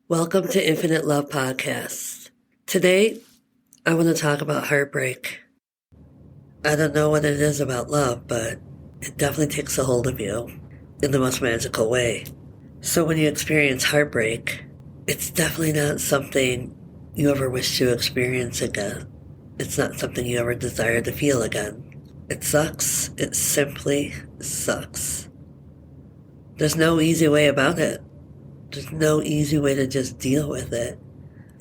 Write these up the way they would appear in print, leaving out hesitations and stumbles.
Welcome to Infinite Love Podcast. Today, I want to talk about heartbreak. I don't know what it is about love, but it definitely takes a hold of you in the most magical way. So when you experience heartbreak, it's definitely not something you ever wish to experience again. It's not something you ever desire to feel again. It sucks. It simply sucks. There's no easy way about it. There's no easy way to just deal with it.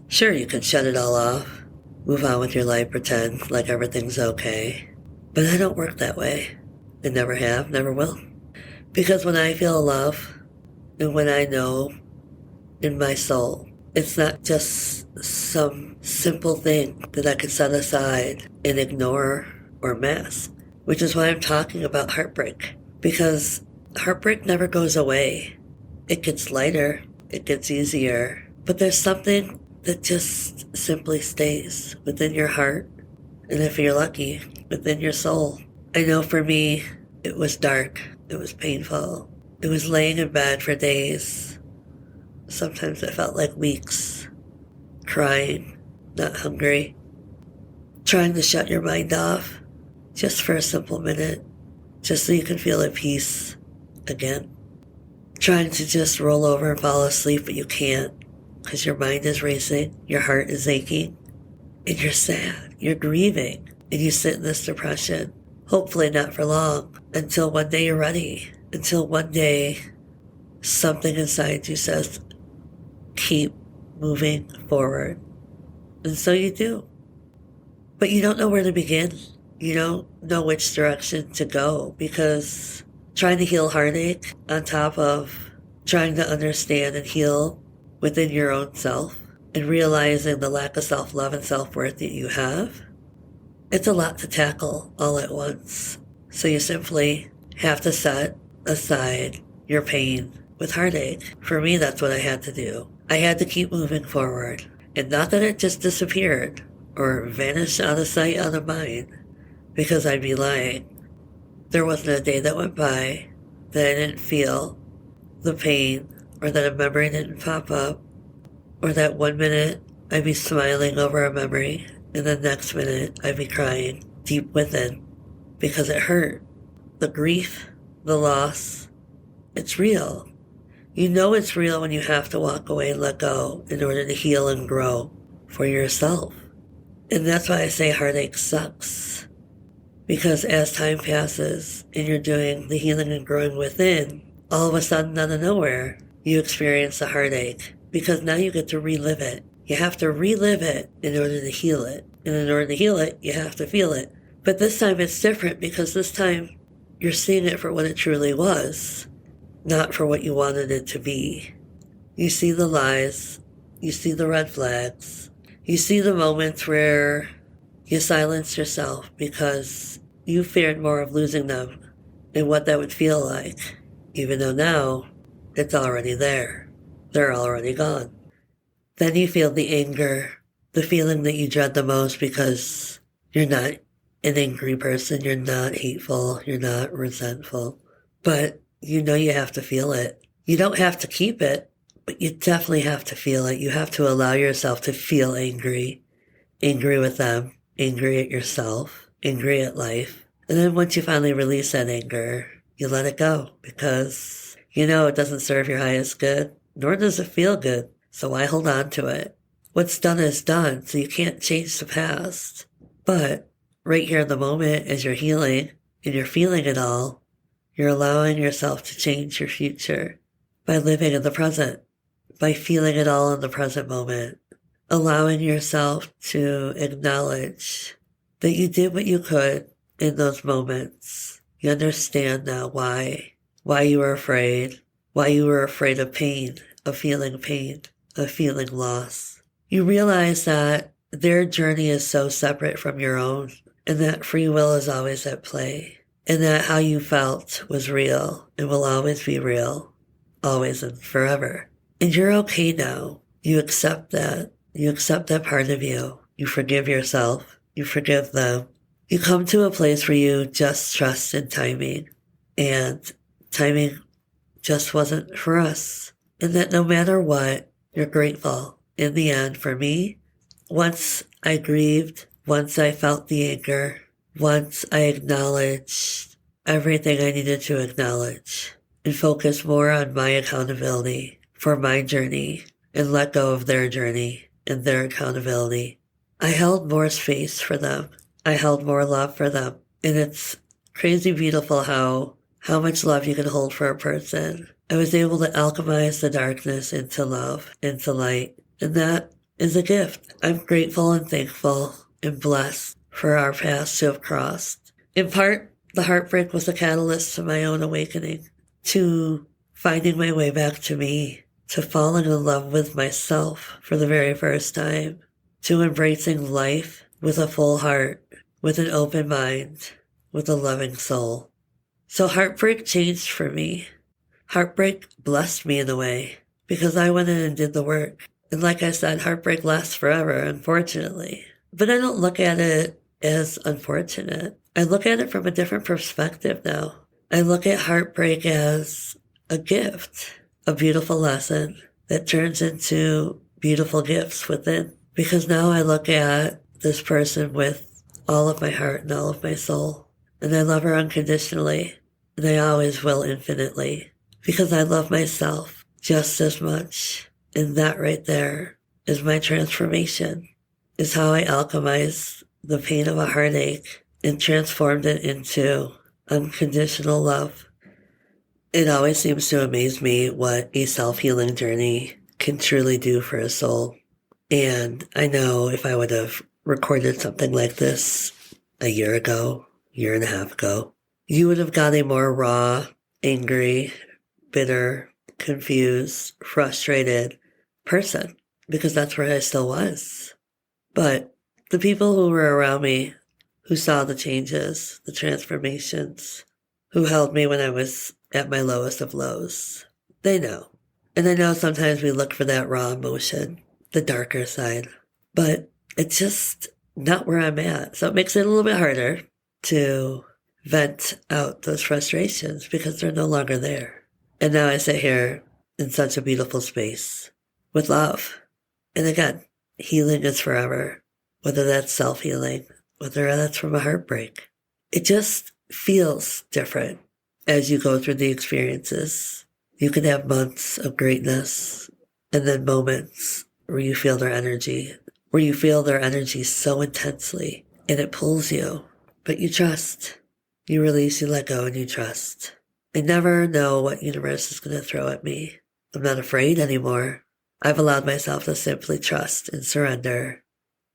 Sure, you can shut it all off, move on with your life, pretend like everything's okay. But I don't work that way. I never have, never will. Because when I feel love, and when I know in my soul, it's not just some simple thing that I can set aside and ignore or mask. Which is why I'm talking about heartbreak. Because heartbreak never goes away. It gets lighter, it gets easier, but there's something that just simply stays within your heart, and if you're lucky, within your soul. I know for me, it was dark, it was painful, it was laying in bed for days. Sometimes it felt like weeks, crying, not hungry, trying to shut your mind off, just for a simple minute, just so you can feel at peace again. Trying to just roll over and fall asleep, but you can't because your mind is racing, your heart is aching, and you're sad, you're grieving, and you sit in this depression. Hopefully not for long, until one day you're ready, until one day something inside you says, keep moving forward. And so you do. But you don't know where to begin. You don't know which direction to go because trying to heal heartache on top of trying to understand and heal within your own self and realizing the lack of self-love and self-worth that you have, it's a lot to tackle all at once. So you simply have to set aside your pain with heartache. For me, that's what I had to do. I had to keep moving forward. And not that it just disappeared or vanished out of sight, out of mind, because I'd be lying. There wasn't a day that went by that I didn't feel the pain, or that a memory didn't pop up, or that 1 minute I'd be smiling over a memory, and the next minute I'd be crying deep within because it hurt. The grief, the loss, it's real. You know it's real when you have to walk away and let go in order to heal and grow for yourself. And that's why I say heartache sucks. Because as time passes and you're doing the healing and growing within, all of a sudden, out of nowhere, you experience a heartache because now you get to relive it. You have to relive it in order to heal it. And in order to heal it, you have to feel it. But this time it's different because this time you're seeing it for what it truly was, not for what you wanted it to be. You see the lies. You see the red flags. You see the moments where you silence yourself because you feared more of losing them and what that would feel like, even though now it's already there. They're already gone. Then you feel the anger, the feeling that you dread the most because you're not an angry person, you're not hateful, you're not resentful, but you know you have to feel it. You don't have to keep it, but you definitely have to feel it. You have to allow yourself to feel angry with them, angry at yourself, angry at life. And then once you finally release that anger, you let it go because you know it doesn't serve your highest good, nor does it feel good. So why hold on to it? What's done is done, so you can't change the past. But right here in the moment as you're healing and you're feeling it all, you're allowing yourself to change your future by living in the present, by feeling it all in the present moment. Allowing yourself to acknowledge that you did what you could in those moments. You understand now why you were afraid of pain, of feeling loss. You realize that their journey is so separate from your own, and that free will is always at play, and that how you felt was real and will always be real, always and forever. And you're okay now. You accept that. You accept that part of you. You forgive yourself. You forgive them. You come to a place where you just trust in timing. And timing just wasn't for us. And that no matter what, You're grateful. In the end, for me, once I grieved, once I felt the anger, once I acknowledged everything I needed to acknowledge and focused more on my accountability for my journey and let go of their journey and their accountability, I held more space for them. I held more love for them. And it's crazy beautiful how much love you can hold for a person. I was able to alchemize the darkness into love, into light. And that is a gift. I'm grateful and thankful and blessed for our paths to have crossed. In part, the heartbreak was a catalyst to my own awakening, to finding my way back to me, to falling in love with myself for the very first time, to embracing life with a full heart, with an open mind, with a loving soul. So heartbreak changed for me. Heartbreak blessed me in a way because I went in and did the work. And like I said, heartbreak lasts forever, unfortunately. But I don't look at it as unfortunate. I look at it from a different perspective now. I look at heartbreak as a gift, a beautiful lesson that turns into beautiful gifts within. Because now I look at this person with all of my heart and all of my soul. And I love her unconditionally. And I always will infinitely. Because I love myself just as much. And that right there is my transformation. Is how I alchemized the pain of a heartache and transformed it into unconditional love. It always seems to amaze me what a self-healing journey can truly do for a soul. And I know if I would have recorded something like this a year ago, year and a half ago, you would have got a more raw, angry, bitter, confused, frustrated person, because that's where I still was. But the people who were around me, who saw the changes, the transformations, who held me when I was at my lowest of lows, they know. And I know sometimes we look for that raw emotion, the darker side, but it's just not where I'm at. So it makes it a little bit harder to vent out those frustrations because they're no longer there. And now I sit here in such a beautiful space with love. And again, healing is forever, whether that's self-healing, whether that's from a heartbreak. It just feels different as you go through the experiences. You can have months of greatness and then moments where you feel their energy, so intensely and it pulls you, but you trust. You release, you let go, and you trust. I never know what universe is going to throw at me. I'm not afraid anymore. I've allowed myself to simply trust and surrender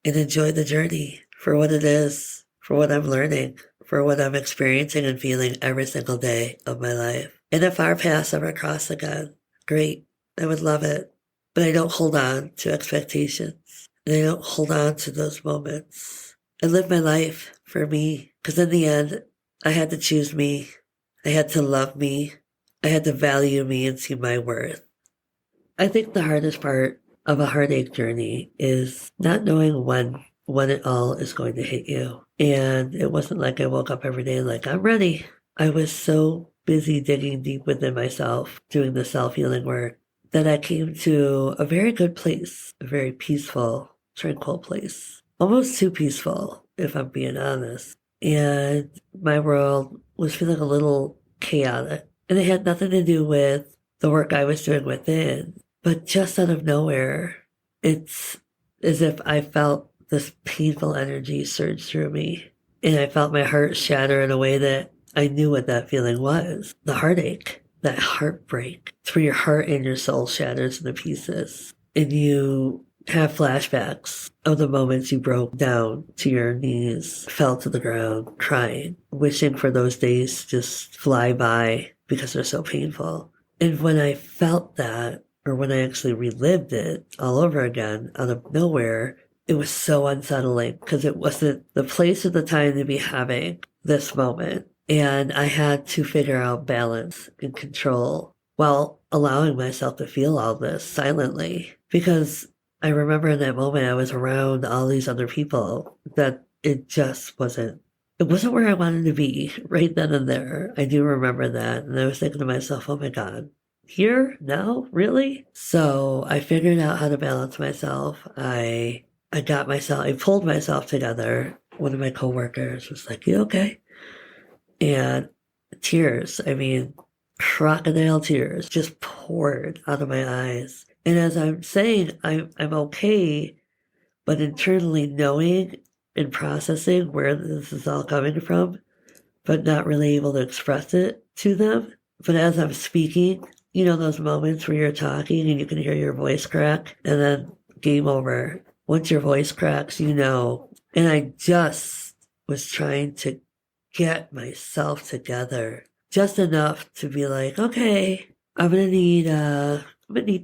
and enjoy the journey for what it is, for what I'm learning, for what I'm experiencing and feeling every single day of my life. And if our paths ever cross again, great. I would love it. But I don't hold on to expectations. And I don't hold on to those moments. I live my life for me. Because in the end, I had to choose me. I had to love me. I had to value me and see my worth. I think the hardest part of a heartache journey is not knowing when it all is going to hit you. And it wasn't like I woke up every day like, I'm ready. I was so busy digging deep within myself, doing the self-healing work, that I came to a very good place, a very peaceful, tranquil place. Almost too peaceful, if I'm being honest. And my world was feeling a little chaotic. And it had nothing to do with the work I was doing within. But just out of nowhere, it's as if I felt this painful energy surge through me. And I felt my heart shatter in a way that I knew what that feeling was. The heartache, that heartbreak. It's where your heart and your soul shatters into pieces. And you have flashbacks of the moments you broke down to your knees, fell to the ground, crying, wishing for those days to just fly by because they're so painful. And when I felt that, or when I actually relived it all over again out of nowhere, it was so unsettling because it wasn't the place or the time to be having this moment. And I had to figure out balance and control while allowing myself to feel all this silently. Because I remember in that moment I was around all these other people that it wasn't where I wanted to be right then and there. I do remember that. And I was thinking to myself, oh my God, here? Now? Really? So I figured out how to balance myself. I pulled myself together. One of my coworkers was like, "You okay?" And tears, crocodile tears just poured out of my eyes. And as I'm saying, I'm okay, but internally knowing and processing where this is all coming from, but not really able to express it to them. But as I'm speaking, those moments where you're talking and you can hear your voice crack, and then game over. Once your voice cracks, And I just was trying to get myself together just enough to be like, okay, I'm gonna need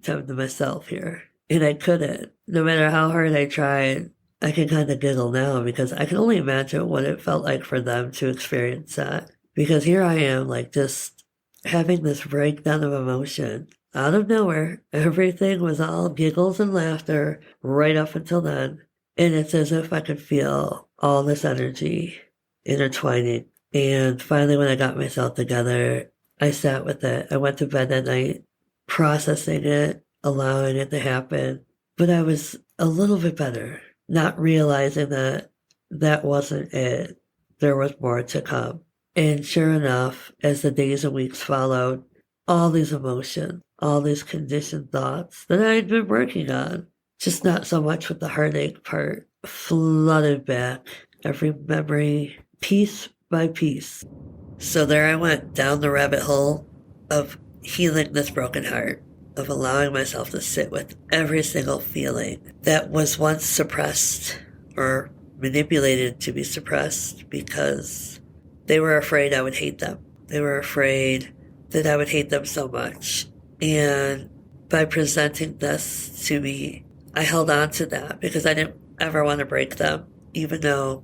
time to myself here. And I couldn't. No matter how hard I tried, I can kind of giggle now because I can only imagine what it felt like for them to experience that. Because here I am, like, just having this breakdown of emotion out of nowhere. Everything was all giggles and laughter right up until then. And it's as if I could feel all this energy intertwining. And finally, when I got myself together, I sat with it. I went to bed that night, processing it, allowing it to happen. But I was a little bit better, not realizing that that wasn't it. There was more to come. And sure enough, as the days and weeks followed, all these emotions, all these conditioned thoughts that I had been working on, just not so much with the heartache part, flooded back. Every memory, piece by piece. So there I went down the rabbit hole of healing this broken heart, of allowing myself to sit with every single feeling that was once suppressed or manipulated to be suppressed because they were afraid I would hate them. They were afraid that I would hate them so much. And by presenting this to me, I held on to that because I didn't ever want to break them, even though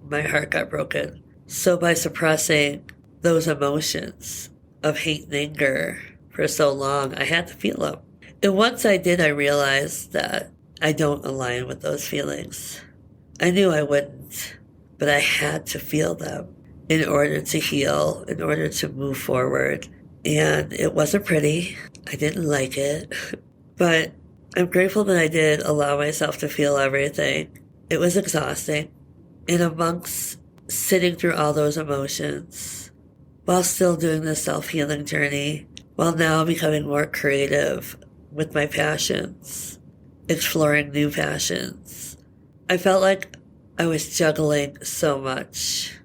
my heart got broken. So by suppressing those emotions of hate and anger for so long, I had to feel them. And once I did, I realized that I don't align with those feelings. I knew I wouldn't, but I had to feel them in order to heal, in order to move forward. And it wasn't pretty. I didn't like it. But I'm grateful that I did allow myself to feel everything. It was exhausting. And amongst sitting through all those emotions, while still doing the self-healing journey, while now becoming more creative with my passions, exploring new passions, I felt like I was juggling so much.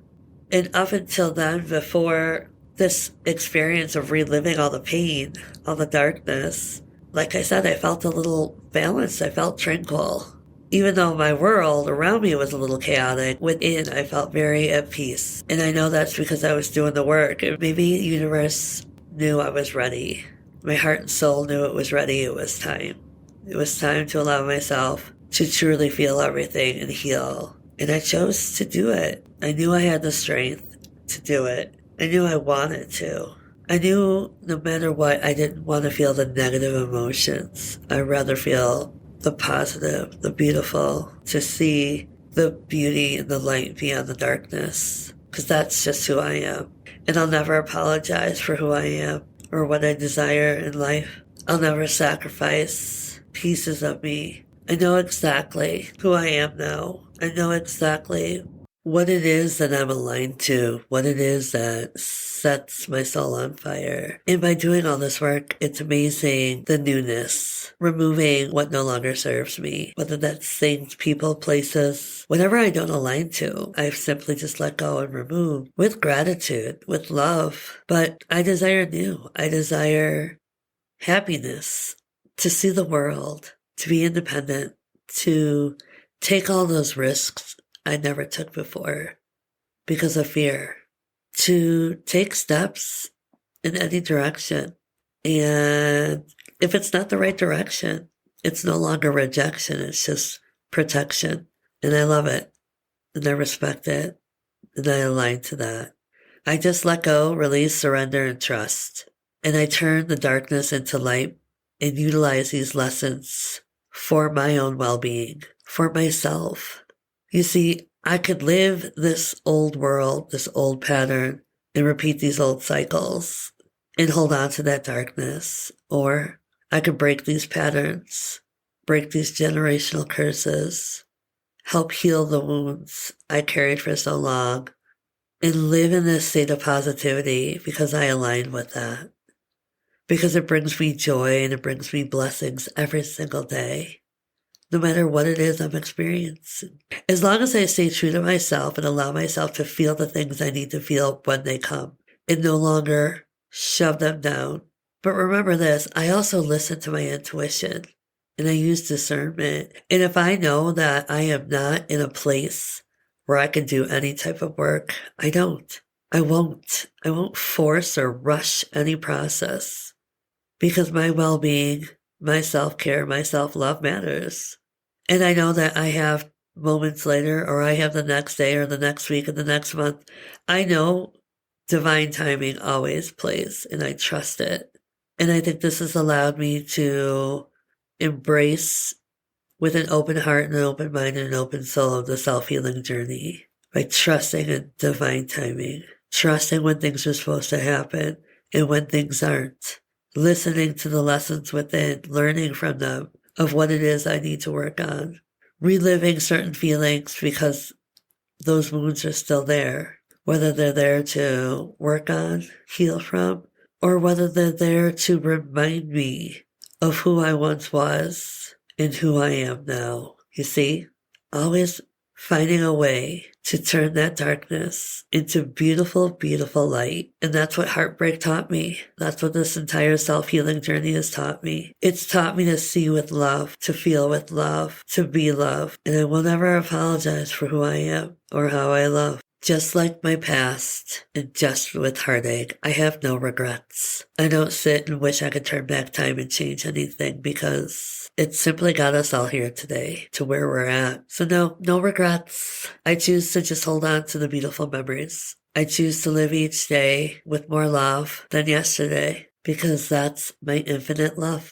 And up until then, before this experience of reliving all the pain, all the darkness, like I said, I felt a little balanced. I felt tranquil. Even though my world around me was a little chaotic, within I felt very at peace. And I know that's because I was doing the work. And maybe the universe knew I was ready. My heart and soul knew it was ready. It was time. It was time to allow myself to truly feel everything and heal. And I chose to do it. I knew I had the strength to do it. I knew I wanted to. I knew no matter what, I didn't want to feel the negative emotions. I'd rather feel the positive, the beautiful, to see the beauty and the light beyond the darkness. Because that's just who I am. And I'll never apologize for who I am or what I desire in life. I'll never sacrifice pieces of me. I know exactly who I am now. I know exactly what it is that I'm aligned to, what it is that sets my soul on fire. And by doing all this work, it's amazing the newness, removing what no longer serves me, whether that's things, people, places, whatever I don't align to, I've simply just let go and remove with gratitude, with love. But I desire new. I desire happiness, to see the world, to be independent, to take all those risks I never took before because of fear, to take steps in any direction. And if it's not the right direction, it's no longer rejection, it's just protection. And I love it. And I respect it. And I align to that. I just let go, release, surrender, and trust. And I turn the darkness into light and utilize these lessons for my own well-being, for myself. You see, I could live this old world, this old pattern, and repeat these old cycles and hold on to that darkness. Or I could break these patterns, break these generational curses, help heal the wounds I carried for so long, and live in this state of positivity because I align with that. Because it brings me joy and it brings me blessings every single day, no matter what it is I'm experiencing. As long as I stay true to myself and allow myself to feel the things I need to feel when they come and no longer shove them down. But remember this, I also listen to my intuition and I use discernment. And if I know that I am not in a place where I can do any type of work, I don't. I won't. I won't force or rush any process because my well-being, my self-care, my self-love matters. And I know that I have moments later, or I have the next day or the next week or the next month. I know divine timing always plays and I trust it. And I think this has allowed me to embrace with an open heart and an open mind and an open soul of the self-healing journey by trusting in divine timing, trusting when things are supposed to happen and when things aren't, listening to the lessons within, learning from them of what it is I need to work on, reliving certain feelings because those wounds are still there, whether they're there to work on, heal from, or whether they're there to remind me of who I once was and who I am now. You see, always finding a way to turn that darkness into beautiful, beautiful light. And that's what heartbreak taught me. That's what this entire self-healing journey has taught me. It's taught me to see with love, to feel with love, to be love. And I will never apologize for who I am or how I love. Just like my past, and just with heartache, I have no regrets. I don't sit and wish I could turn back time and change anything because it simply got us all here today to where we're at. So no regrets. I choose to just hold on to the beautiful memories. I choose to live each day with more love than yesterday because that's my infinite love.